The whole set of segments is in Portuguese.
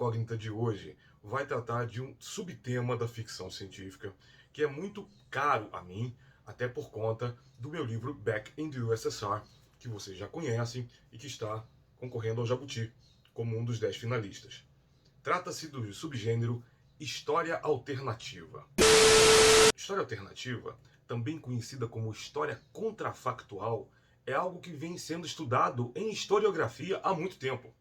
Incógnita de hoje vai tratar de um subtema da ficção científica que é muito caro a mim, até por conta do meu livro Back in the USSR, que vocês já conhecem e que está concorrendo ao Jabuti como um dos 10 finalistas. Trata-se do subgênero História Alternativa. História alternativa, também conhecida como história contrafactual, é algo que vem sendo estudado em historiografia há muito tempo.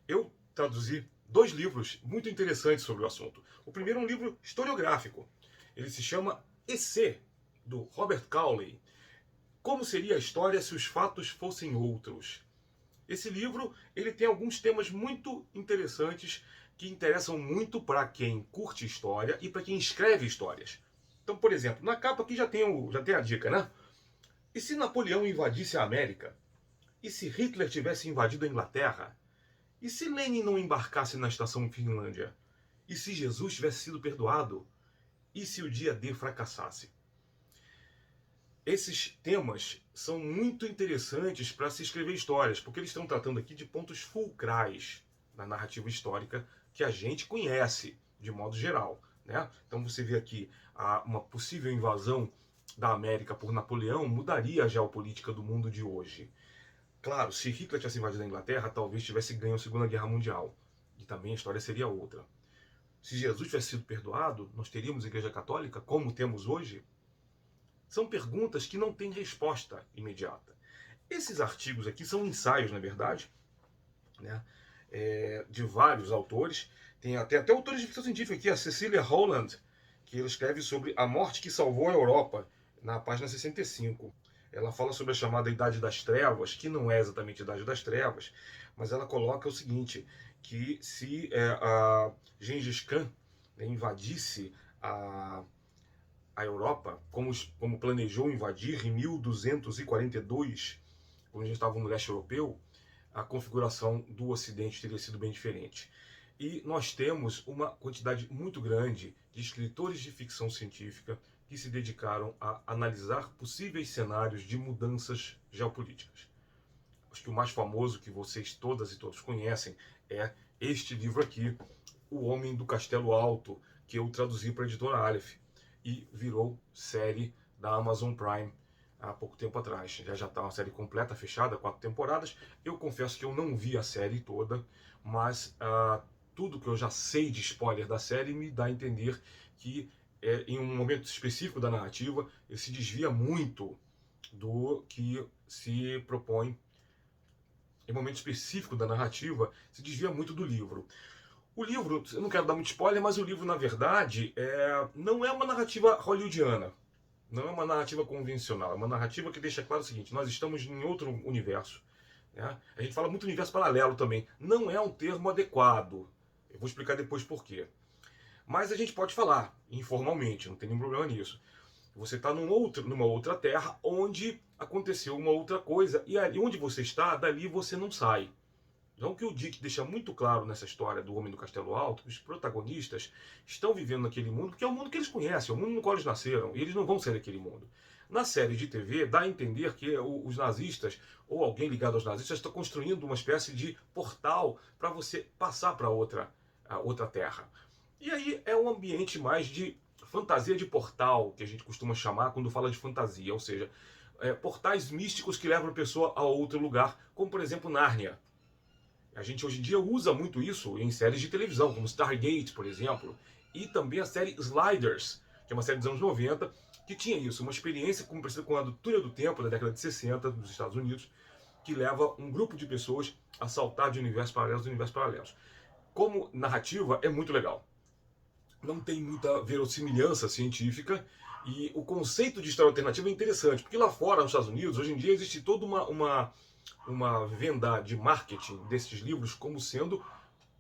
Eu traduzi 2 livros muito interessantes sobre o assunto. O primeiro é um livro historiográfico. Ele se chama EC, do Robert Cowley. Como seria a história se os fatos fossem outros? Esse livro ele tem alguns temas muito interessantes que interessam muito para quem curte história e para quem escreve histórias. Então, por exemplo, na capa aqui já tem a dica, né? E se Napoleão invadisse a América? E se Hitler tivesse invadido a Inglaterra? E se Lenin não embarcasse na estação Finlândia? E se Jesus tivesse sido perdoado? E se o dia D fracassasse? Esses temas são muito interessantes para se escrever histórias, porque eles estão tratando aqui de pontos fulcrais da narrativa histórica que a gente conhece de modo geral, né? Então você vê aqui uma possível invasão da América por Napoleão mudaria a geopolítica do mundo de hoje. Claro, se Hitler tivesse invadido a Inglaterra, talvez tivesse ganho a Segunda Guerra Mundial. E também a história seria outra. Se Jesus tivesse sido perdoado, nós teríamos a Igreja Católica como temos hoje? São perguntas que não têm resposta imediata. Esses artigos aqui são ensaios, na verdade, né, de vários autores. Tem até autores de ficção científica aqui, a Cecilia Holland, que ela escreve sobre a morte que salvou a Europa, na página 65. Ela fala sobre a chamada Idade das Trevas, que não é exatamente a Idade das Trevas, mas ela coloca o seguinte, que se a Gengis Khan, né, invadisse a Europa, como planejou invadir em 1242, quando já estava no leste europeu, a configuração do Ocidente teria sido bem diferente. E nós temos uma quantidade muito grande de escritores de ficção científica que se dedicaram a analisar possíveis cenários de mudanças geopolíticas. Acho que o mais famoso que vocês todas e todos conhecem é este livro aqui, O Homem do Castelo Alto, que eu traduzi para a editora Aleph e virou série da Amazon Prime há pouco tempo atrás. Já está uma série completa, fechada, 4 temporadas. Eu confesso que eu não vi a série toda, mas tudo que eu já sei de spoiler da série me dá a entender que em um momento específico da narrativa ele se desvia muito do que se propõe. Em um momento específico da narrativa se desvia muito do livro. O livro, eu não quero dar muito spoiler, mas o livro, na verdade, não é uma narrativa hollywoodiana. Não é uma narrativa convencional. É uma narrativa que deixa claro o seguinte: nós estamos em outro universo. Né? A gente fala muito universo paralelo também. Não é um termo adequado. Eu vou explicar depois por quê. Mas a gente pode falar informalmente, não tem nenhum problema nisso. Você está numa outra terra onde aconteceu uma outra coisa. E ali onde você está, dali você não sai. Então o que o Dick deixa muito claro nessa história do Homem do Castelo Alto, os protagonistas estão vivendo naquele mundo, que é o mundo que eles conhecem, é o mundo no qual eles nasceram, e eles não vão sair daquele mundo. Na série de TV, dá a entender que os nazistas, ou alguém ligado aos nazistas, está construindo uma espécie de portal para você passar para outra terra. E aí é um ambiente mais de fantasia de portal, que a gente costuma chamar quando fala de fantasia, ou seja, portais místicos que levam a pessoa a outro lugar, como por exemplo Nárnia. A gente hoje em dia usa muito isso em séries de televisão, como Stargate, por exemplo, e também a série Sliders, que é uma série dos anos 90, que tinha isso, uma experiência como parecida com a do Túnel do Tempo, da década de 60, dos Estados Unidos, que leva um grupo de pessoas a saltar de universos paralelos em universos paralelos. Como narrativa, é muito legal. Não tem muita verossimilhança científica, e o conceito de história alternativa é interessante, porque lá fora, nos Estados Unidos, hoje em dia existe toda uma venda de marketing desses livros como sendo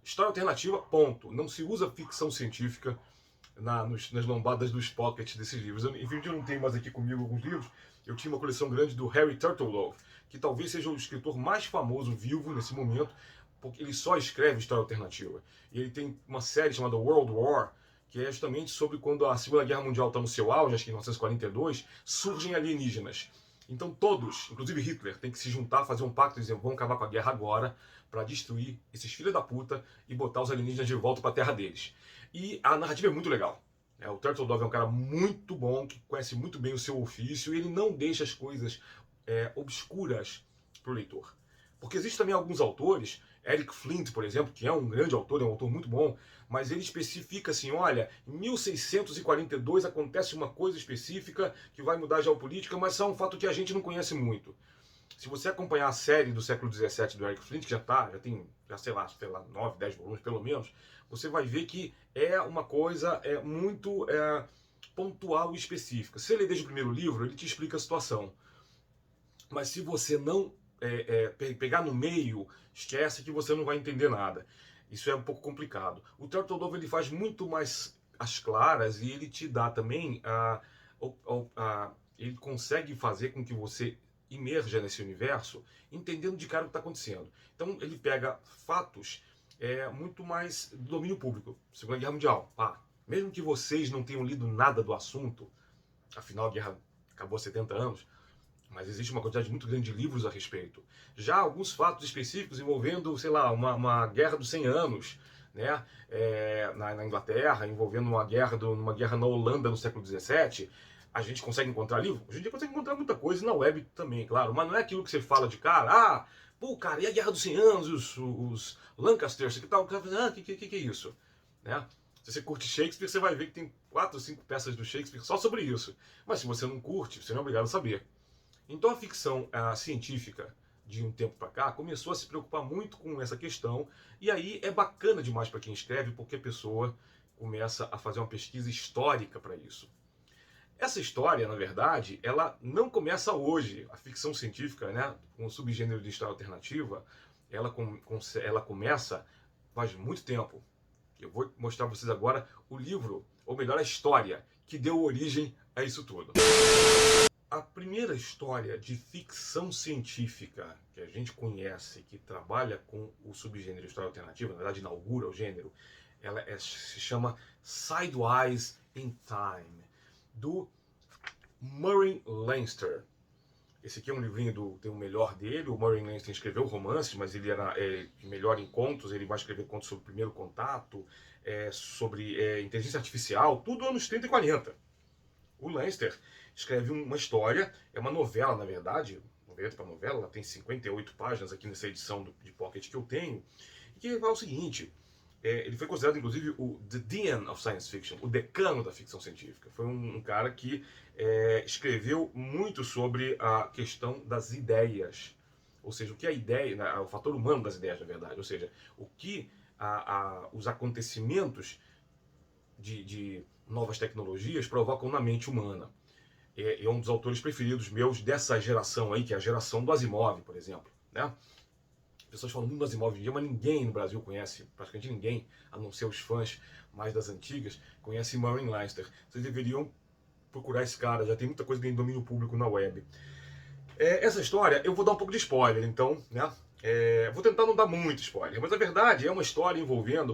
história alternativa, ponto. Não se usa ficção científica nas lombadas dos pockets desses livros. Enfim, eu não tenho mais aqui comigo alguns livros. Eu tinha uma coleção grande do Harry Turtledove, que talvez seja o escritor mais famoso vivo nesse momento, porque ele só escreve história alternativa. E ele tem uma série chamada World War, que é justamente sobre quando a Segunda Guerra Mundial está no seu auge, acho que em 1942, surgem alienígenas. Então todos, inclusive Hitler, tem que se juntar, fazer um pacto e dizer, vamos acabar com a guerra agora para destruir esses filhos da puta e botar os alienígenas de volta para a terra deles. E a narrativa é muito legal. O Turtle Dove é um cara muito bom, que conhece muito bem o seu ofício, e ele não deixa as coisas obscuras para o leitor. Porque existem também alguns autores, Eric Flint, por exemplo, que é um grande autor, é um autor muito bom, mas ele especifica assim, olha, em 1642 acontece uma coisa específica que vai mudar a geopolítica, mas é um fato que a gente não conhece muito. Se você acompanhar a série do século XVII do Eric Flint, que já tem, sei lá, 9, 10 volumes pelo menos, você vai ver que é uma coisa muito pontual e específica. Se ele ler desde o primeiro livro, ele te explica a situação. Mas se você não pegar no meio, esquece que você não vai entender nada. Isso é um pouco complicado. O Turtle Dove ele faz muito mais as claras e ele te dá também ele consegue fazer com que você imerja nesse universo, entendendo de cara o que está acontecendo. Então ele pega fatos muito mais do domínio público. Segunda Guerra Mundial. Mesmo que vocês não tenham lido nada do assunto, afinal a guerra acabou há 70 anos, mas existe uma quantidade muito grande de livros a respeito. Já alguns fatos específicos envolvendo, sei lá, uma guerra dos 100 anos, né? Na Inglaterra, envolvendo uma guerra na Holanda no século XVII, a gente consegue encontrar livro? Hoje em dia consegue encontrar muita coisa, na web também, claro, mas não é aquilo que você fala de cara, pô, cara, e a Guerra dos 100 Anos, os Lancasters, que tal? Que é isso? Né? Se você curte Shakespeare, você vai ver que tem 4 ou 5 peças do Shakespeare só sobre isso. Mas se você não curte, você não é obrigado a saber. Então a ficção científica de um tempo para cá começou a se preocupar muito com essa questão, e aí é bacana demais para quem escreve, porque a pessoa começa a fazer uma pesquisa histórica para isso. Essa história, na verdade, ela não começa hoje. A ficção científica, né, com o subgênero de história alternativa, ela começa faz muito tempo. Eu vou mostrar para vocês agora o livro, ou melhor, a história que deu origem a isso tudo. A primeira história de ficção científica que a gente conhece, que trabalha com o subgênero de história alternativa, na verdade inaugura o gênero, ela se chama Sidewise in Time, do Murray Leinster. Esse aqui é um livrinho tem o melhor dele. O Murray Leinster escreveu romances, mas ele era melhor em contos. Ele vai escrever contos sobre o primeiro contato, sobre inteligência artificial, tudo anos 30 e 40. O Leinster escreve uma história, é uma novela, na verdade, 90 para novela, ela tem 58 páginas aqui nessa edição de Pocket que eu tenho, e que fala o seguinte, ele foi considerado, inclusive, o The Dean of Science Fiction, o decano da ficção científica. Foi um cara que escreveu muito sobre a questão das ideias, ou seja, o que a ideia, né, o fator humano das ideias, na verdade, ou seja, o que os acontecimentos de novas tecnologias provocam na mente humana. É um dos autores preferidos meus dessa geração aí, que é a geração do Asimov, por exemplo. Né? As pessoas falam muito do Asimov hoje em dia, mas ninguém no Brasil conhece, praticamente ninguém, a não ser os fãs mais das antigas, conhece Murray Leinster. Vocês deveriam procurar esse cara, já tem muita coisa de domínio público na web. Essa história, eu vou dar um pouco de spoiler, então, né? Vou tentar não dar muito spoiler, mas a verdade é uma história envolvendo.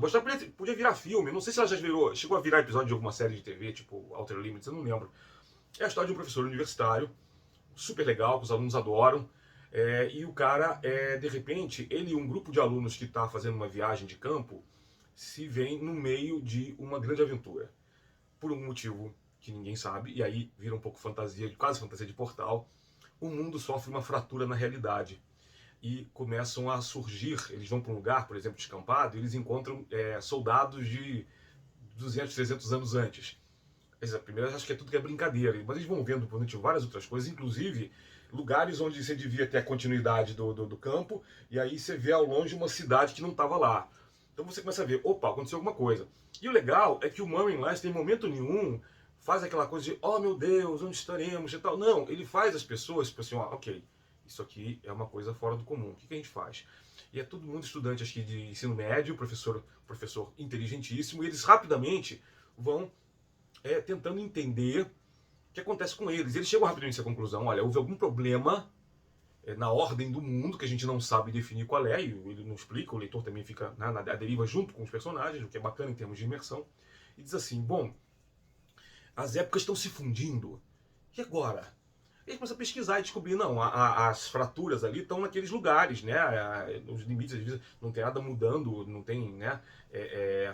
Podia virar filme, não sei se ela já chegou a virar episódio de alguma série de TV, tipo Outer Limits, eu não lembro. É a história de um professor universitário, super legal, que os alunos adoram. E o cara, de repente, ele e um grupo de alunos que está fazendo uma viagem de campo se veem no meio de uma grande aventura. Por um motivo que ninguém sabe, e aí vira um pouco fantasia, quase fantasia de Portal. O mundo sofre uma fratura na realidade. E começam a surgir, eles vão para um lugar, por exemplo, descampado, e eles encontram soldados de 200, 300 anos antes. Primeiro, acho que é tudo que é brincadeira, mas eles vão vendo durante várias outras coisas, inclusive lugares onde você devia ter a continuidade do campo, e aí você vê ao longe uma cidade que não estava lá. Então você começa a ver, opa, aconteceu alguma coisa. E o legal é que o Murray Leinster, em momento nenhum, faz aquela coisa de, oh meu Deus, onde estaremos e tal. Não, ele faz as pessoas, tipo assim, ok, isso aqui é uma coisa fora do comum, o que a gente faz? E é todo mundo estudante aqui de ensino médio, professor inteligentíssimo, e eles rapidamente vão tentando entender o que acontece com eles. Eles chegam rapidamente a essa conclusão, olha, houve algum problema na ordem do mundo, que a gente não sabe definir qual é, e ele não explica, o leitor também fica na deriva junto com os personagens, o que é bacana em termos de imersão, e diz assim, bom, as épocas estão se fundindo, e agora? E aí começa a pesquisar e descobrir, não, as fraturas ali estão naqueles lugares, né? Os limites, às vezes, não tem nada mudando, não tem, né?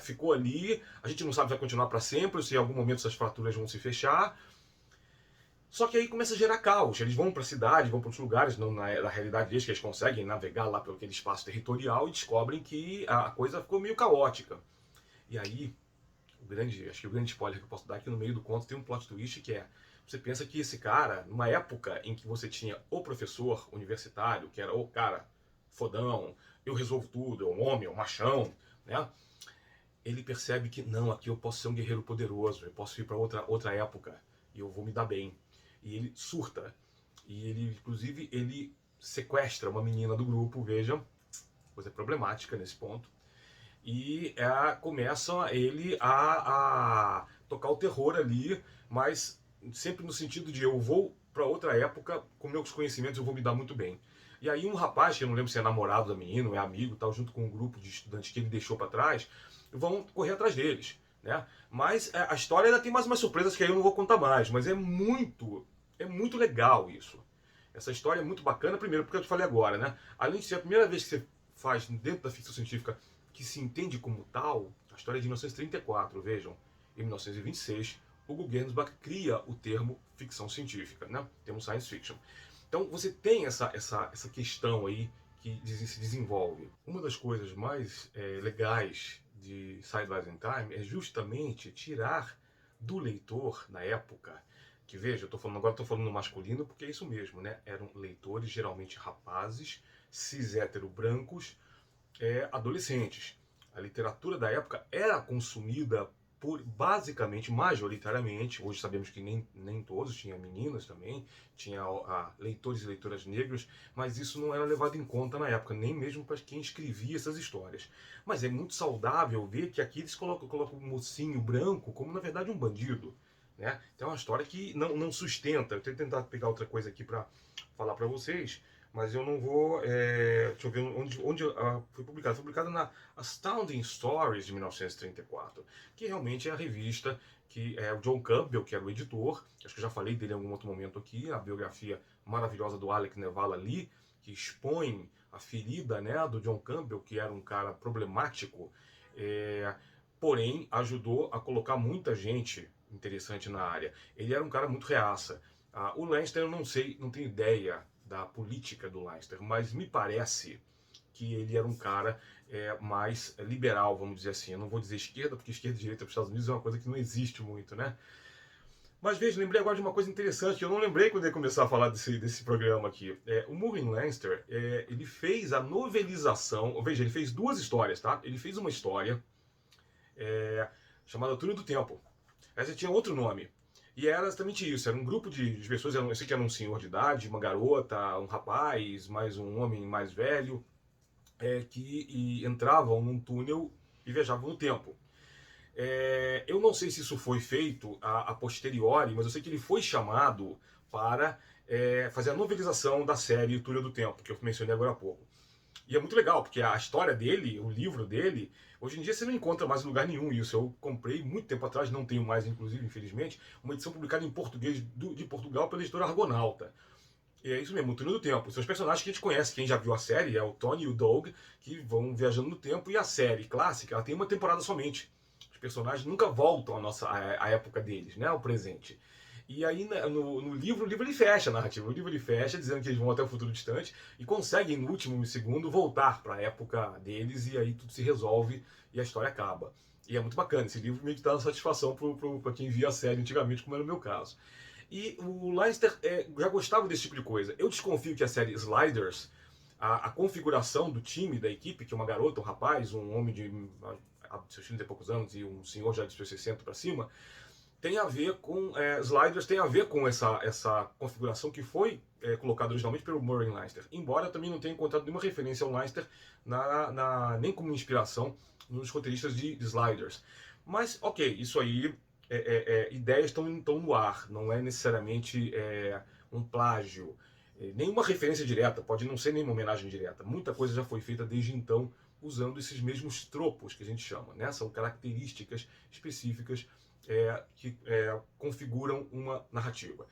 Ficou ali, a gente não sabe se vai continuar para sempre, ou se em algum momento essas fraturas vão se fechar. Só que aí começa a gerar caos. Eles vão para a cidade, vão para outros lugares, não, na realidade deles, que eles conseguem navegar lá pelo aquele espaço territorial e descobrem que a coisa ficou meio caótica. E aí, acho que o grande spoiler que eu posso dar é que no meio do conto tem um plot twist que é: você pensa que esse cara, numa época em que você tinha o professor universitário, que era o cara fodão, eu resolvo tudo, é um homem, é um machão, né? Ele percebe que não, aqui eu posso ser um guerreiro poderoso, eu posso ir para outra época e eu vou me dar bem. E ele surta. E ele, inclusive, ele sequestra uma menina do grupo, vejam, coisa problemática nesse ponto. E começa ele a tocar o terror ali, mas sempre no sentido de eu vou para outra época, com meus conhecimentos eu vou me dar muito bem. E aí um rapaz, que eu não lembro se é namorado da menina, ou é amigo, tal, junto com um grupo de estudantes que ele deixou para trás, vão correr atrás deles, né? Mas a história ainda tem mais umas surpresas que aí eu não vou contar mais, mas é muito legal isso. Essa história é muito bacana, primeiro porque eu te falei agora, né? Além de ser a primeira vez que você faz dentro da ficção científica que se entende como tal, a história é de 1934, vejam. Em 1926, Hugo Gernsback cria o termo ficção científica, né? O termo science fiction. Então você tem essa questão aí que se desenvolve. Uma das coisas mais legais de Sidewise in Time é justamente tirar do leitor, na época, que veja, agora estou falando no masculino porque é isso mesmo, né? Eram leitores geralmente rapazes, cis hétero brancos, adolescentes. A literatura da época era consumida por, basicamente, majoritariamente, hoje sabemos que nem todos, tinha meninas também, tinha leitores e leitoras negros, mas isso não era levado em conta na época, nem mesmo para quem escrevia essas histórias. Mas é muito saudável ver que aqui eles colocam o mocinho branco como, na verdade, um bandido. Né? Então é uma história que não sustenta. Eu tenho tentado pegar outra coisa aqui para falar para vocês, mas eu não vou. Deixa eu ver onde foi publicado. Foi publicado na Astounding Stories de 1934, que realmente é a revista que é o John Campbell, que era o editor. Acho que eu já falei dele em algum outro momento aqui. A biografia maravilhosa do Alec Nevala Lee, que expõe a ferida, né, do John Campbell, que era um cara problemático, porém ajudou a colocar muita gente interessante na área. Ele era um cara muito reaça. O Leinster eu não sei, não tenho ideia da política do Leinster, mas me parece que ele era um cara mais liberal, vamos dizer assim. Eu não vou dizer esquerda, porque esquerda e direita para os Estados Unidos é uma coisa que não existe muito, né? Mas veja, lembrei agora de uma coisa interessante que eu não lembrei quando eu ia começar a falar desse programa aqui. O Murray Leinster, ele fez a novelização, veja, ele fez duas histórias, tá? Ele fez uma história chamada Túnel do Tempo. Essa tinha outro nome. E era exatamente isso, era um grupo de pessoas, eu sei que era um senhor de idade, uma garota, um rapaz, mais um homem mais velho, que entravam num túnel e viajavam no tempo. Eu não sei se isso foi feito a posteriori, mas eu sei que ele foi chamado para fazer a novelização da série Túnel do Tempo, que eu mencionei agora há pouco. E é muito legal, porque a história dele, o livro dele, hoje em dia você não encontra mais em lugar nenhum isso. Eu comprei muito tempo atrás, não tenho mais, inclusive, infelizmente, uma edição publicada em português de Portugal pela editora Argonauta. E é isso mesmo, o Túnel do Tempo. São os personagens que a gente conhece, quem já viu a série, é o Tony e o Doug, que vão viajando no tempo, e a série clássica, ela tem uma temporada somente. Os personagens nunca voltam à época deles, né, ao presente. E aí no livro, o livro ele fecha a narrativa. O livro ele fecha, dizendo que eles vão até o futuro distante e conseguem, no último segundo, voltar para a época deles, e aí tudo se resolve e a história acaba. E é muito bacana, esse livro meio que dá uma satisfação para quem via a série antigamente, como era o meu caso. E o Leinster já gostava desse tipo de coisa. Eu desconfio que a série Sliders, a configuração do time, da equipe, que é uma garota, um rapaz, um homem de seus 30 e poucos anos e um senhor já de seus 60 para cima, tem a ver com Sliders, tem a ver com essa configuração que foi colocada originalmente pelo Murray Leinster. Embora eu também não tenha encontrado nenhuma referência ao Leinster, nem como inspiração nos roteiristas de Sliders. Mas, ok, isso aí, ideias estão no ar, não é necessariamente um plágio, nenhuma referência direta, pode não ser nenhuma homenagem direta. Muita coisa já foi feita desde então, usando esses mesmos tropos que a gente chama, né? São características específicas que configuram uma narrativa.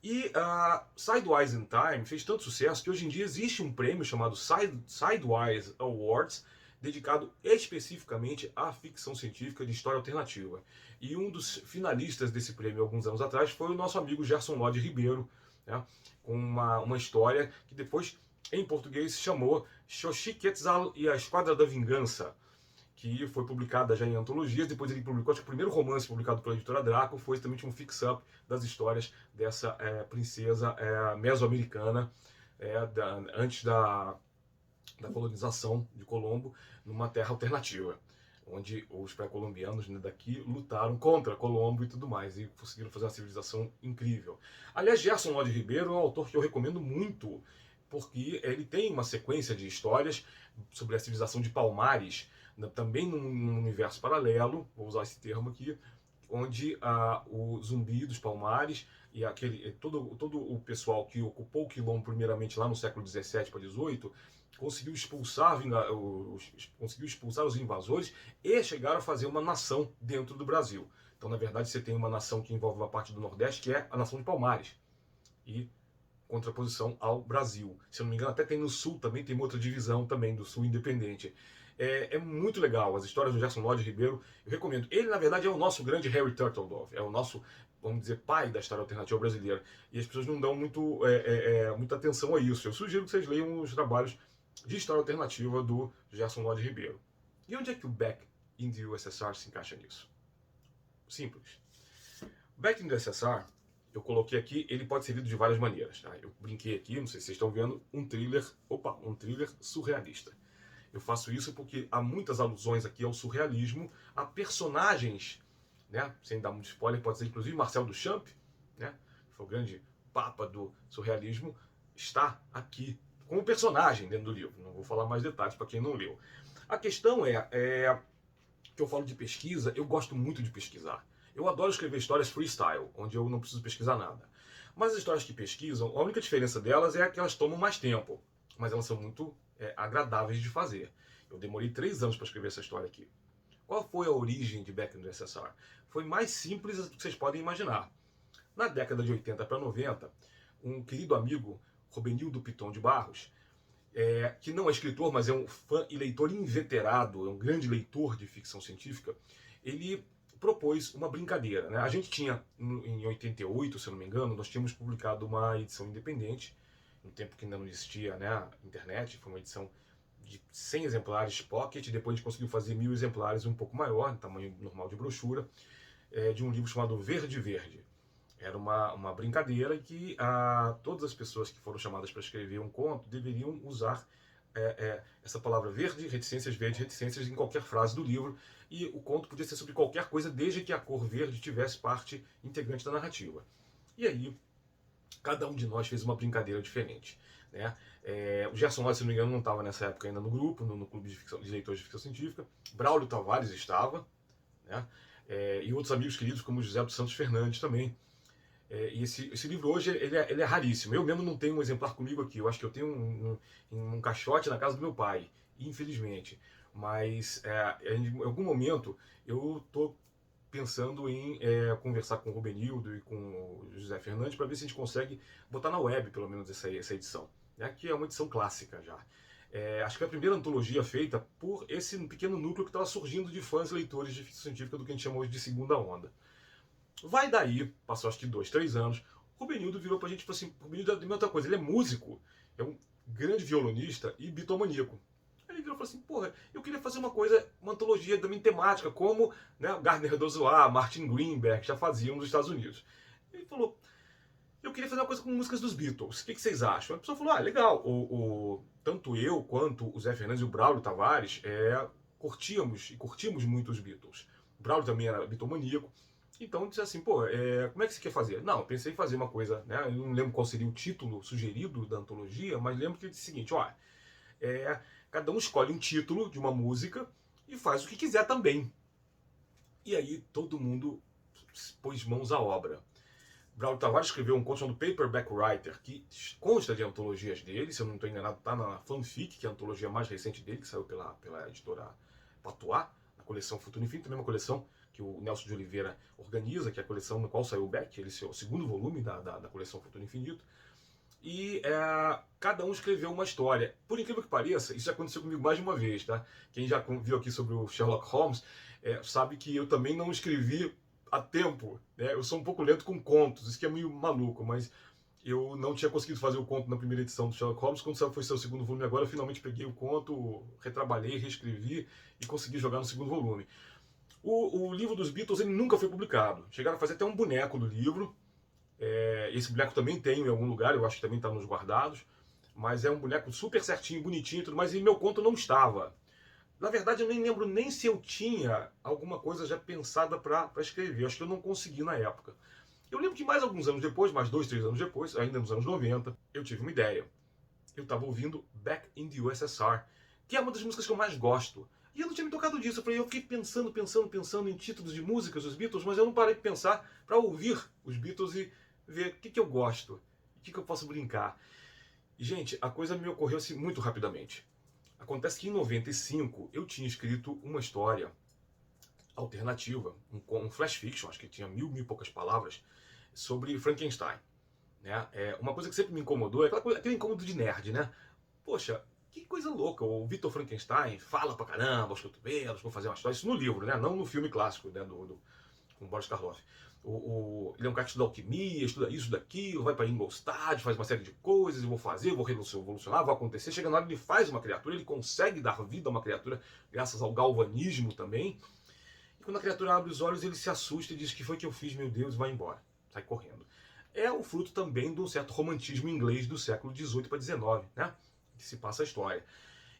E a Sidewise in Time fez tanto sucesso que hoje em dia existe um prêmio chamado Sidewise Awards, dedicado especificamente à ficção científica de história alternativa. E um dos finalistas desse prêmio, alguns anos atrás, foi o nosso amigo Gerson Lodge Ribeiro, né, com uma história que depois, em português, se chamou Xoxi Quetzal e a Esquadra da Vingança, que foi publicada já em antologias. Depois ele publicou, acho que o primeiro romance publicado pela editora Draco foi também um fix-up das histórias dessa princesa mesoamericana antes da colonização de Colombo, numa terra alternativa, onde os pré-colombianos, né, daqui lutaram contra Colombo e tudo mais, e conseguiram fazer uma civilização incrível. Aliás, Gerson Lodge Ribeiro é um autor que eu recomendo muito, porque ele tem uma sequência de histórias sobre a civilização de Palmares, também num universo paralelo, vou usar esse termo aqui, onde o Zumbi dos Palmares e todo o pessoal que ocupou o Quilombo primeiramente lá no século XVII para XVIII conseguiu expulsar os invasores e chegaram a fazer uma nação dentro do Brasil. Então, na verdade, você tem uma nação que envolve uma parte do Nordeste, que é a nação de Palmares, e contraposição ao Brasil. Se eu não me engano, até tem no Sul também, tem uma outra divisão também do Sul independente. É muito legal, as histórias do Gerson Lodge Ribeiro, eu recomendo. Ele, na verdade, é o nosso grande Harry Turtledove, é o nosso, vamos dizer, pai da história alternativa brasileira. E as pessoas não dão muita atenção a isso. Eu sugiro que vocês leiam os trabalhos de história alternativa do Gerson Lodge Ribeiro. E onde é que o Back in the USSR se encaixa nisso? Simples. Back in the USSR, eu coloquei aqui, ele pode ser lido de várias maneiras. Tá? Eu brinquei aqui, não sei se vocês estão vendo, um thriller surrealista. Eu faço isso porque há muitas alusões aqui ao surrealismo, a personagens, né? Sem dar muito spoiler, pode ser inclusive Marcel Duchamp, né? Que foi o grande papa do surrealismo, está aqui como personagem dentro do livro. Não vou falar mais detalhes para quem não leu. A questão que eu falo de pesquisa, eu gosto muito de pesquisar. Eu adoro escrever histórias freestyle, onde eu não preciso pesquisar nada. Mas as histórias que pesquisam, a única diferença delas é que elas tomam mais tempo, mas elas são muito agradáveis de fazer. Eu demorei 3 anos para escrever essa história aqui. Qual foi a origem de Back in the USSR? Foi mais simples do que vocês podem imaginar. Na década de 80 para 90, um querido amigo, Robenildo Piton de Barros, que não é escritor, mas é um fã e leitor inveterado, é um grande leitor de ficção científica, ele propôs uma brincadeira. Né? A gente tinha, em 88, se eu não me engano, nós tínhamos publicado uma edição independente, no tempo que ainda não existia, né, a internet, foi uma edição de 100 exemplares pocket, depois a gente conseguiu fazer 1000 exemplares, um pouco maior, em tamanho normal de brochura, de um livro chamado Verde Verde. Era uma brincadeira em que todas as pessoas que foram chamadas para escrever um conto deveriam usar essa palavra verde, reticências em qualquer frase do livro, e o conto podia ser sobre qualquer coisa, desde que a cor verde tivesse parte integrante da narrativa. E aí, cada um de nós fez uma brincadeira diferente. Né? O Gerson Lodge, se não me engano, não estava nessa época ainda no grupo, no clube de leitores de ficção científica. Braulio Tavares estava, né? E outros amigos queridos como José dos Santos Fernandes também. E esse livro hoje ele é raríssimo. Eu mesmo não tenho um exemplar comigo aqui. Eu acho que eu tenho um caixote na casa do meu pai, infelizmente. Mas em algum momento eu estou pensando em conversar com o Rubenildo e com o José Fernandes para ver se a gente consegue botar na web, pelo menos, essa edição, né, que é uma edição clássica já. Acho que é a primeira antologia feita por esse pequeno núcleo que estava surgindo de fãs e leitores de ficção científica do que a gente chama hoje de segunda onda. Vai daí, passou acho que 2, 3 anos, o Rubenildo virou pra gente e falou assim, o Rubenildo é outra coisa, ele é músico, é um grande violonista e bitomaníaco. Ele virou e falou assim, porra, eu queria fazer uma antologia também temática, como, né, Gardner Dozois, Martin Greenberg já faziam nos Estados Unidos. Ele falou, eu queria fazer uma coisa com músicas dos Beatles, o que vocês acham? A pessoa falou, legal, tanto eu quanto o Zé Fernandes e o Braulio Tavares curtíamos muito os Beatles. O Braulio também era bitomaníaco. Então disse assim, como é que você quer fazer? Não, eu pensei em fazer uma coisa, né? Eu não lembro qual seria o título sugerido da antologia, mas lembro que ele disse o seguinte, cada um escolhe um título de uma música e faz o que quiser também. E aí todo mundo pôs mãos à obra. Braulio Tavares escreveu um conto chamado Paperback Writer, que consta de antologias dele, se eu não estou enganado, está na Fanfic, que é a antologia mais recente dele, que saiu pela editora Patois, na coleção Futuro Infinito, também uma coleção que o Nelson de Oliveira organiza, que é a coleção no qual saiu o Beck, ele é o segundo volume da coleção Futuro Infinito. E cada um escreveu uma história. Por incrível que pareça, isso aconteceu comigo mais de uma vez, tá? Quem já viu aqui sobre o Sherlock Holmes sabe que eu também não escrevi a tempo, né? Eu sou um pouco lento com contos, isso que é meio maluco, mas eu não tinha conseguido fazer o conto na primeira edição do Sherlock Holmes. Quando foi seu segundo volume agora, eu finalmente peguei o conto, retrabalhei, reescrevi e consegui jogar no segundo volume. O livro dos Beatles ele nunca foi publicado. Chegaram a fazer até um boneco do livro. Esse boneco também tem em algum lugar, eu acho que também está nos guardados. Mas é um boneco super certinho, bonitinho e tudo mais. E meu conto não estava. Na verdade, eu nem lembro nem se eu tinha alguma coisa já pensada para escrever. Eu acho que eu não consegui na época. Eu lembro que mais alguns anos depois, mais 2, 3 anos depois, ainda nos anos 90, eu tive uma ideia. Eu estava ouvindo Back in the USSR, que é uma das músicas que eu mais gosto. E eu não tinha me tocado disso. Eu fiquei pensando em títulos de músicas dos Beatles, mas eu não parei de pensar para ouvir os Beatles e ver o que eu gosto, o que eu posso brincar. E, gente, a coisa me ocorreu assim muito rapidamente. Acontece que em 95 eu tinha escrito uma história alternativa, um flash fiction, acho que tinha mil e poucas palavras, sobre Frankenstein. Né? Uma coisa que sempre me incomodou é aquele incômodo de nerd, né? Poxa, que coisa louca, o Victor Frankenstein fala pra caramba, os cotovelos, vou fazer uma história, isso no livro, né? Não no filme clássico, né? Com Boris Karloff. Ele é um cara que estuda alquimia, estuda isso, daquilo, vai para Ingolstadt, faz uma série de coisas, eu vou fazer, vou revolucionar, vai acontecer. Chega na hora, ele faz uma criatura, ele consegue dar vida a uma criatura, graças ao galvanismo também. E quando a criatura abre os olhos, ele se assusta e diz: que foi que eu fiz, meu Deus, e vai embora. Sai correndo. É o fruto também de um certo romantismo inglês do século XVIII para XIX, né? Que se passa a história.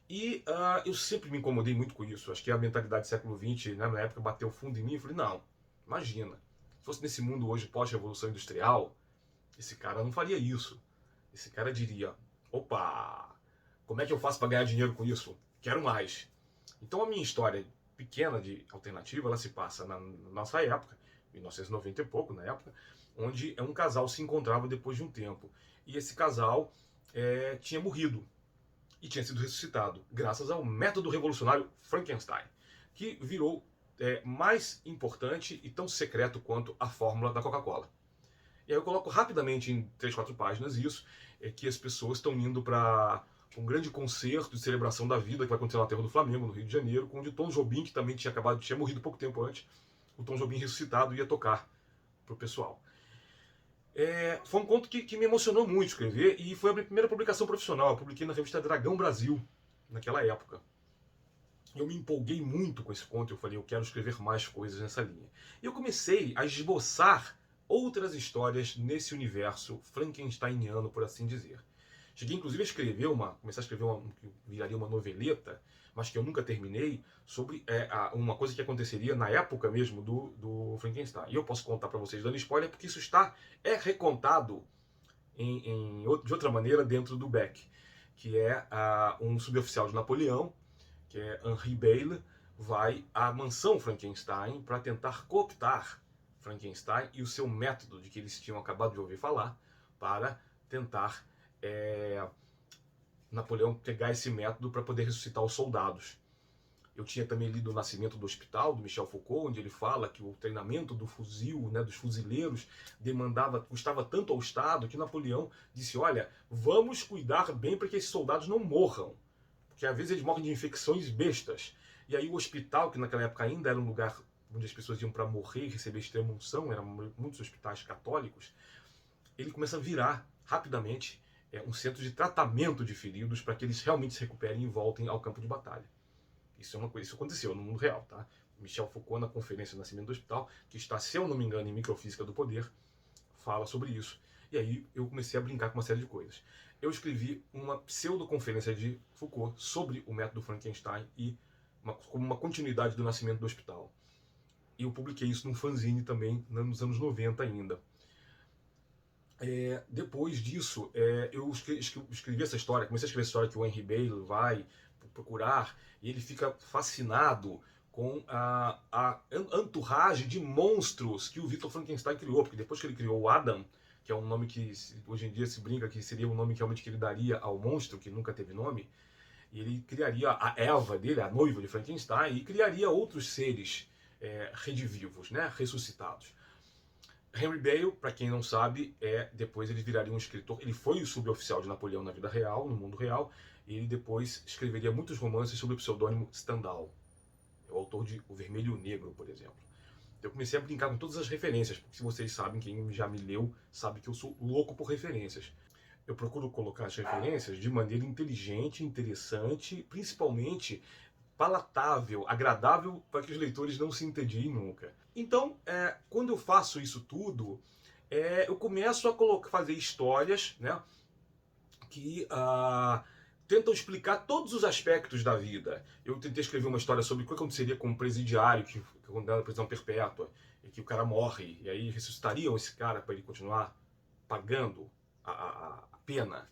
E eu sempre me incomodei muito com isso. Acho que a mentalidade do século XX, né, na época, bateu fundo em mim. Eu falei: não, imagina. Se fosse nesse mundo hoje pós-revolução industrial, esse cara não faria isso. Esse cara diria: opa, como é que eu faço para ganhar dinheiro com isso? Quero mais. Então a minha história pequena de alternativa, ela se passa na nossa época, 1990 e pouco na época, onde um casal se encontrava depois de um tempo. E esse casal tinha morrido e tinha sido ressuscitado, graças ao método revolucionário Frankenstein, que virou mais importante e tão secreto quanto a fórmula da Coca-Cola. E aí eu coloco rapidamente em 3, 4 páginas isso, que as pessoas estão indo para um grande concerto de celebração da vida que vai acontecer no Aterro do Flamengo, no Rio de Janeiro, onde o Tom Jobim, que também tinha morrido pouco tempo antes, o Tom Jobim ressuscitado ia tocar pro pessoal. Foi um conto que me emocionou muito escrever e foi a minha primeira publicação profissional. Eu publiquei na revista Dragão Brasil, naquela época. Eu me empolguei muito com esse conto, eu falei: eu quero escrever mais coisas nessa linha. E eu comecei a esboçar outras histórias nesse universo frankensteiniano, por assim dizer. Cheguei inclusive a escrever começar a escrever que viraria uma noveleta, mas que eu nunca terminei, sobre uma coisa que aconteceria na época mesmo do Frankenstein. E eu posso contar para vocês dando spoiler, porque isso recontado de outra maneira dentro do Beck, que é um suboficial de Napoleão, que é Henri Bayle, vai à mansão Frankenstein para tentar cooptar Frankenstein e o seu método, de que eles tinham acabado de ouvir falar, para tentar Napoleão pegar esse método para poder ressuscitar os soldados. Eu tinha também lido O Nascimento do Hospital, do Michel Foucault, onde ele fala que o treinamento do fuzil, né, dos fuzileiros, custava tanto ao Estado que Napoleão disse: olha, vamos cuidar bem para que esses soldados não morram, porque às vezes eles morrem de infecções bestas. E aí o hospital, que naquela época ainda era um lugar onde as pessoas iam para morrer e receber extrema-unção, eram muitos hospitais católicos, ele começa a virar rapidamente um centro de tratamento de feridos para que eles realmente se recuperem e voltem ao campo de batalha. Isso aconteceu no mundo real, tá? Michel Foucault, na conferência do Nascimento do Hospital, que está, se eu não me engano, em Microfísica do Poder, fala sobre isso. E aí eu comecei a brincar com uma série de coisas. Eu escrevi uma pseudo-conferência de Foucault sobre o método Frankenstein e como uma continuidade do Nascimento do Hospital. E eu publiquei isso num fanzine também, nos anos 90 ainda. Depois disso, eu escrevi essa história, comecei a escrever essa história que o Henri Bayle vai procurar e ele fica fascinado com a entourage de monstros que o Victor Frankenstein criou, porque depois que ele criou o Adam, que é um nome que hoje em dia se brinca que seria o nome que realmente ele daria ao monstro, que nunca teve nome, e ele criaria a Eva dele, a noiva de Frankenstein, e criaria outros seres redivivos, né? Ressuscitados. Henry Bale, para quem não sabe, depois ele viraria um escritor. Ele foi o suboficial de Napoleão na vida real, no mundo real, e ele depois escreveria muitos romances sob o pseudônimo Stendhal. É o autor de O Vermelho e o Negro, por exemplo. Eu comecei a brincar com todas as referências, porque se vocês sabem, quem já me leu sabe que eu sou louco por referências. Eu procuro colocar as referências de maneira inteligente, interessante, principalmente palatável, agradável, para que os leitores não se entediem nunca. Então, quando eu faço isso tudo, eu começo a fazer histórias, né, que tentam explicar todos os aspectos da vida. Eu tentei escrever uma história sobre o que aconteceria com um presidiário que condenado à prisão perpétua, e que o cara morre, e aí ressuscitariam esse cara para ele continuar pagando a pena.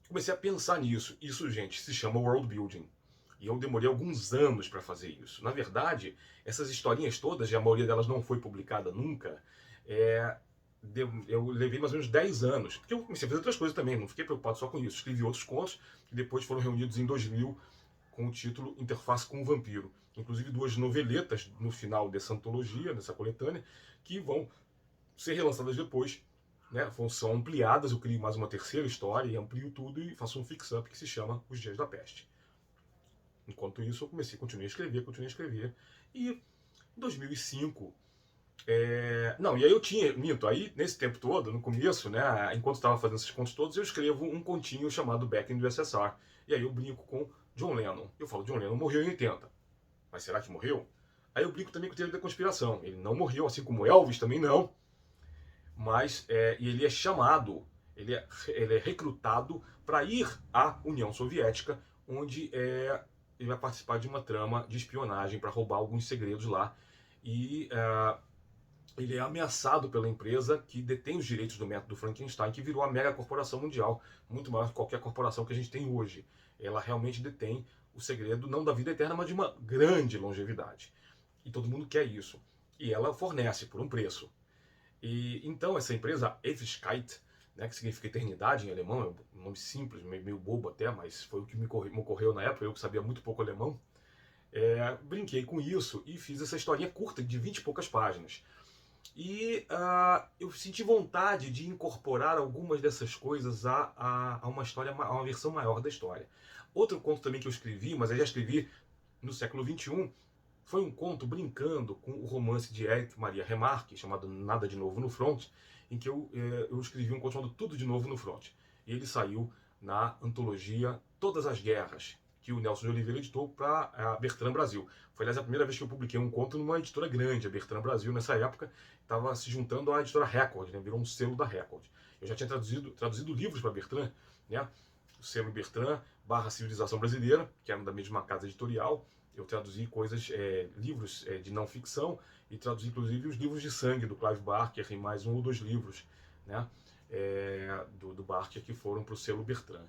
Comecei a pensar nisso. Isso, gente, se chama world building. E eu demorei alguns anos para fazer isso. Na verdade, essas historinhas todas, e a maioria delas não foi publicada nunca, eu levei mais ou menos 10 anos. Porque eu comecei a fazer outras coisas também, não fiquei preocupado só com isso. Escrevi outros contos, que depois foram reunidos em 2000 com o título Interface com o Vampiro. Inclusive 2 noveletas no final dessa antologia, dessa coletânea, que vão ser relançadas depois, né? São ampliadas, eu crio mais uma terceira história e amplio tudo e faço um fix-up que se chama Os Dias da Peste. Enquanto isso, eu continuei a escrever. E em 2005... Não, e aí eu aí nesse tempo todo, no começo, né, enquanto estava fazendo esses contos todos, eu escrevo um continho chamado Back in the USSR. E aí eu brinco com John Lennon. Eu falo, John Lennon morreu em 80. Mas será que morreu? Aí eu brinco também com o teoria da conspiração. Ele não morreu, assim como Elvis também não. Mas ele é chamado, ele é recrutado para ir à União Soviética, onde ele vai participar de uma trama de espionagem para roubar alguns segredos lá. E ele é ameaçado pela empresa que detém os direitos do método Frankenstein, que virou a mega corporação mundial, muito maior que qualquer corporação que a gente tem hoje. Ela realmente detém o segredo, não da vida eterna, mas de uma grande longevidade. E todo mundo quer isso. E ela fornece por um preço. E então essa empresa, Ewigkeit, né, que significa eternidade em alemão, é um nome simples, meio bobo até, mas foi o que me ocorreu na época, eu que sabia muito pouco alemão, brinquei com isso e fiz essa historinha curta de 20 e poucas páginas. E eu senti vontade de incorporar algumas dessas coisas a uma história, a uma versão maior da história. Outro conto também que eu escrevi, mas eu já escrevi no século XXI, foi um conto brincando com o romance de Erich Maria Remarque, chamado Nada de Novo no Front, em que eu escrevi um conto chamado Tudo de Novo no Front. E ele saiu na antologia Todas as Guerras, que o Nelson de Oliveira editou para a Bertrand Brasil. Foi, aliás, a primeira vez que eu publiquei um conto numa editora grande. A Bertrand Brasil, nessa época, estava se juntando à editora Record, né? Virou um selo da Record. Eu já tinha traduzido livros para a Bertrand, né? O selo Bertrand / Civilização Brasileira, que era da mesma casa editorial. Eu traduzi livros de não ficção, e traduzi inclusive os livros de sangue do Clive Barker e mais 1 ou 2 livros, né, do Barker que foram para o selo Bertrand.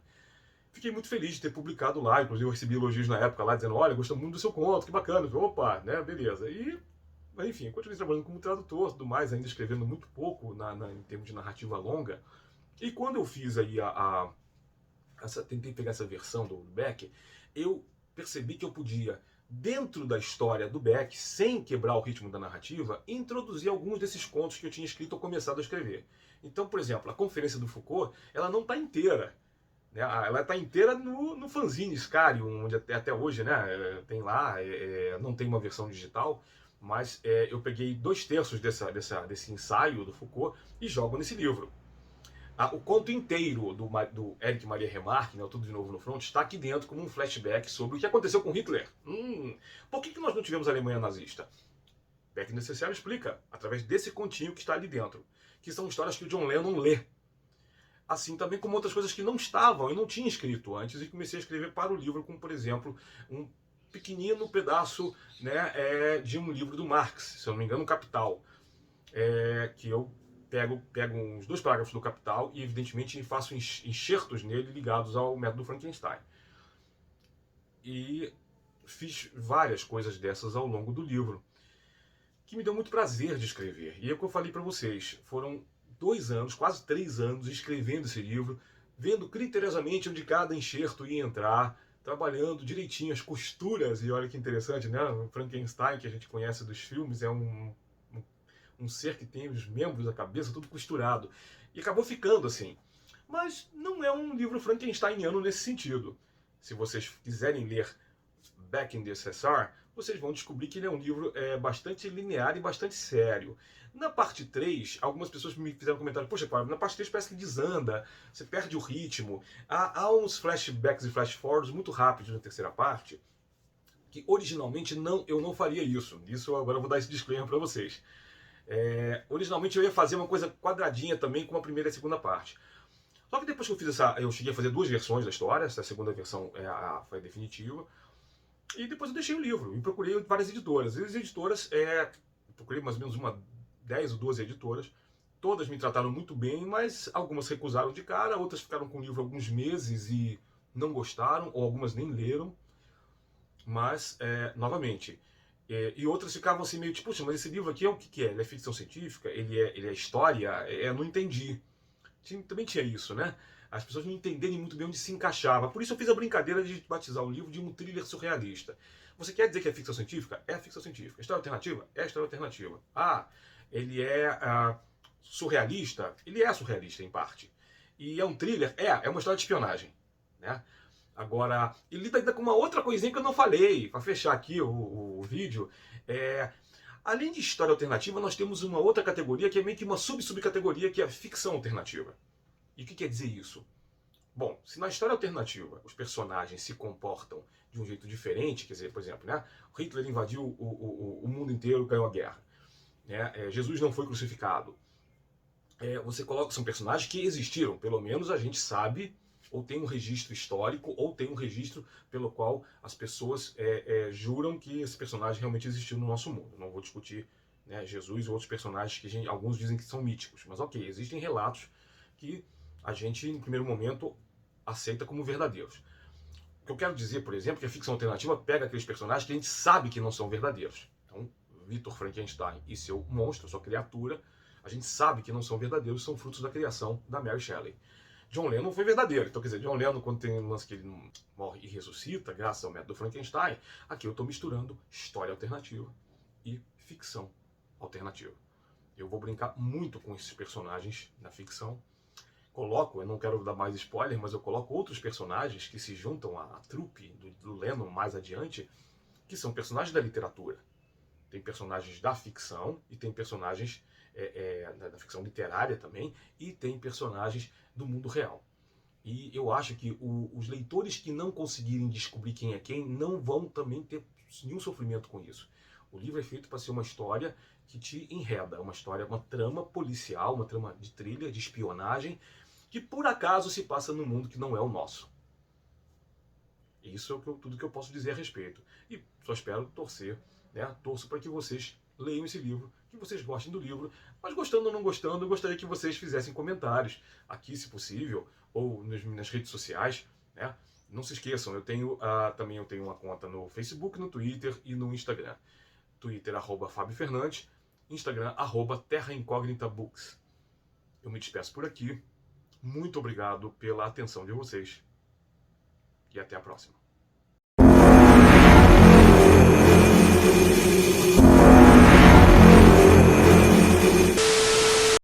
Fiquei muito feliz de ter publicado lá, inclusive eu recebi elogios na época lá, dizendo, olha, gostei muito do seu conto, que bacana. Eu falei, opa, né, beleza. E, enfim, continuei trabalhando como tradutor, tudo mais, ainda escrevendo muito pouco em termos de narrativa longa. E quando eu fiz aí tentei pegar essa versão do Beck, eu percebi que eu podia, dentro da história do Beck, sem quebrar o ritmo da narrativa, introduzir alguns desses contos que eu tinha escrito ou começado a escrever. Então, por exemplo, a Conferência do Foucault, ela não está inteira. Né? Ela está inteira no fanzine Scarium, onde até hoje, né, tem lá, não tem uma versão digital, mas eu peguei 2/3 desse ensaio do Foucault e jogo nesse livro. O conto inteiro do Erich Maria Remarque, né, Tudo de Novo no Front, está aqui dentro como um flashback sobre o que aconteceu com Hitler. Por que nós não tivemos a Alemanha nazista? Beck Necessário explica, através desse continho que está ali dentro, que são histórias que o John Lennon lê. Assim também como outras coisas que não estavam, eu não tinha escrito antes, e comecei a escrever para o livro, como por exemplo, um pequenino pedaço, né, de um livro do Marx, se eu não me engano, Capital, que eu pego uns 2 parágrafos do Capital e, evidentemente, faço enxertos nele ligados ao método Frankenstein. E fiz várias coisas dessas ao longo do livro, que me deu muito prazer de escrever. E é o que eu falei para vocês, foram 2 anos, quase 3 anos, escrevendo esse livro, vendo criteriosamente onde cada enxerto ia entrar, trabalhando direitinho as costuras, e olha que interessante, né? O Frankenstein, que a gente conhece dos filmes, é um ser que tem os membros da cabeça tudo costurado. E acabou ficando assim. Mas não é um livro frankensteiniano nesse sentido. Se vocês quiserem ler Back in the USSR, vocês vão descobrir que ele é um livro bastante linear e bastante sério. Na parte 3, algumas pessoas me fizeram comentário, poxa, Fábio, na parte 3 parece que desanda, você perde o ritmo. Há uns flashbacks e flash forwards muito rápidos na terceira parte, que originalmente eu não faria isso. Isso agora eu vou dar esse disclaimer para vocês. Originalmente eu ia fazer uma coisa quadradinha também com a primeira e a segunda parte. Só que depois que eu fiz eu cheguei a fazer 2 versões da história, essa segunda versão foi a definitiva, e depois eu deixei o livro e procurei várias editoras. E as editoras, procurei mais ou menos 10 ou 12 editoras, todas me trataram muito bem, mas algumas recusaram de cara, outras ficaram com o livro alguns meses e não gostaram, ou algumas nem leram, mas, novamente, e outras ficavam assim meio tipo, puxa, mas esse livro aqui o que é? Ele é ficção científica? Ele é história? Não entendi. Também tinha isso, né? As pessoas não entenderem muito bem onde se encaixava. Por isso eu fiz a brincadeira de batizar o livro de um thriller surrealista. Você quer dizer que é ficção científica? É ficção científica. História alternativa? É história alternativa. Ele é surrealista? Ele é surrealista, em parte. E é um thriller? É uma história de espionagem, né? Agora, ele lida ainda com uma outra coisinha que eu não falei, para fechar aqui o vídeo. Além de história alternativa, nós temos uma outra categoria que é meio que uma subcategoria, que é a ficção alternativa. E o que quer dizer isso? Bom, se na história alternativa os personagens se comportam de um jeito diferente, quer dizer, por exemplo, né, Hitler invadiu o mundo inteiro, ganhou a guerra, né, Jesus não foi crucificado. Você coloca, são personagens que existiram, pelo menos a gente sabe, ou tem um registro histórico, ou tem um registro pelo qual as pessoas juram que esse personagem realmente existiu no nosso mundo. Não vou discutir, né, Jesus ou outros personagens que alguns dizem que são míticos, mas ok, existem relatos que a gente, no primeiro momento, aceita como verdadeiros. O que eu quero dizer, por exemplo, é que a ficção alternativa pega aqueles personagens que a gente sabe que não são verdadeiros. Então, Victor Frankenstein e seu monstro, sua criatura, a gente sabe que não são verdadeiros, são frutos da criação da Mary Shelley. John Lennon foi verdadeiro. Então, quer dizer, John Lennon, quando tem um lance que ele morre e ressuscita, graças ao método Frankenstein, aqui eu estou misturando história alternativa e ficção alternativa. Eu vou brincar muito com esses personagens na ficção. Eu não quero dar mais spoiler, mas eu coloco outros personagens que se juntam à trupe do Lennon mais adiante, que são personagens da literatura. Tem personagens da ficção e tem personagens da ficção literária também, e tem personagens do mundo real. E eu acho que os leitores que não conseguirem descobrir quem é quem não vão também ter nenhum sofrimento com isso. O livro é feito para ser uma história que te enreda, uma trama policial, uma trama de thriller, de espionagem, que por acaso se passa num mundo que não é o nosso. Isso é tudo que eu posso dizer a respeito. E só espero torcer, né? Torço para que vocês leiam esse livro, que vocês gostem do livro, mas gostando ou não gostando, eu gostaria que vocês fizessem comentários aqui, se possível, ou nas redes sociais, né? Não se esqueçam, também eu tenho uma conta no Facebook, no Twitter e no Instagram. Twitter, @Fábio Fernandes, Instagram, @Terra Incógnita Books. Eu me despeço por aqui. Muito obrigado pela atenção de vocês e até a próxima.